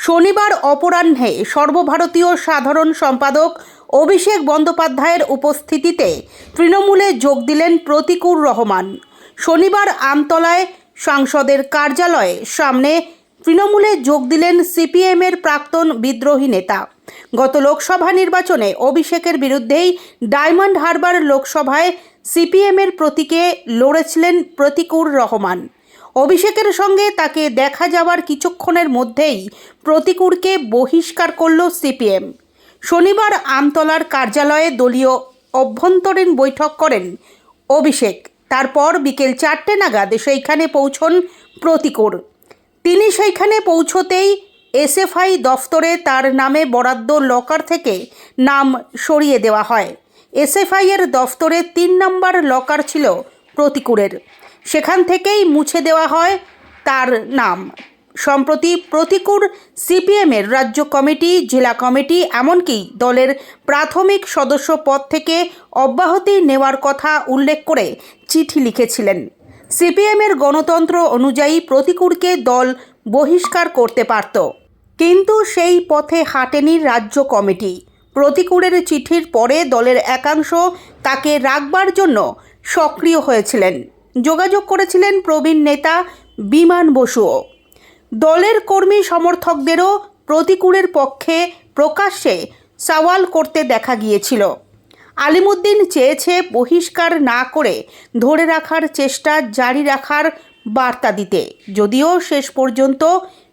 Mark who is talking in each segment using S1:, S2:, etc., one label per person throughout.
S1: শনিবার অপরাহ্নে সর্বভারতীয় সাধারণ সম্পাদক অভিষেক বন্দ্যোপাধ্যায়ের উপস্থিতিতে তৃণমূলে যোগ দিলেন প্রতিকুর রহমান। শনিবার আমতলায় সাংসদের কার্যালয়ে সামনে তৃণমূলে যোগ দিলেন সিপিএমের প্রাক্তন বিদ্রোহী নেতা। গত লোকসভা নির্বাচনে অভিষেকের বিরুদ্ধেই ডায়মন্ড হারবার লোকসভায় সিপিএমের প্রতীকে লড়েছিলেন প্রতিকুর রহমান। অভিষেকের সঙ্গে তাকে দেখা যাওয়ার কিছুক্ষণের মধ্যেই প্রতিকুরকে বহিষ্কার করল সিপিএম। শনিবার আমতলার কার্যালয়ে দলীয় অভ্যন্তরীণ বৈঠক করেন অভিষেক। তারপর বিকেল 4টে নাগাদ সেইখানে পৌঁছন প্রতিকুর। তিনি সেইখানে পৌঁছতেই এসএফআই দফতরে তার নামে বরাদ্দ লকার থেকে নাম সরিয়ে দেওয়া হয়। এসএফআইয়ের দফতরে 3 নম্বর লকার ছিল প্রতিকুরের, সেখান থেকেই মুছে দেওয়া হয় তার নাম। সম্প্রতি প্রতিকুর সিপিএমের রাজ্য কমিটি, জেলা কমিটি, এমনকি দলের প্রাথমিক সদস্য পদ থেকে অব্যাহতি নেওয়ার কথা উল্লেখ করে চিঠি লিখেছিলেন। সিপিএমের গণতন্ত্র অনুযায়ী প্রতিকুরকে দল বহিষ্কার করতে পারত, কিন্তু সেই পথে হাঁটেনি রাজ্য কমিটি। প্রতিকুরের চিঠির পরে দলের একাংশ তাকে রাখবার জন্য সক্রিয় হয়েছিলেন। যোগাযোগ করেছিলেন প্রবীণ নেতা বিমান বসুও। দলের কর্মী সমর্থকদেরও প্রতিকুরের পক্ষে প্রকাশ্যে সওয়াল করতে দেখা গিয়েছিল। আলিমুদ্দিন চেয়েছে বহিষ্কার না করে ধরে রাখার চেষ্টা জারি রাখার বার্তা দিতে, যদিও শেষ পর্যন্ত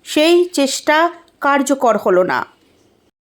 S1: সেই চেষ্টা কার্যকর হলো না।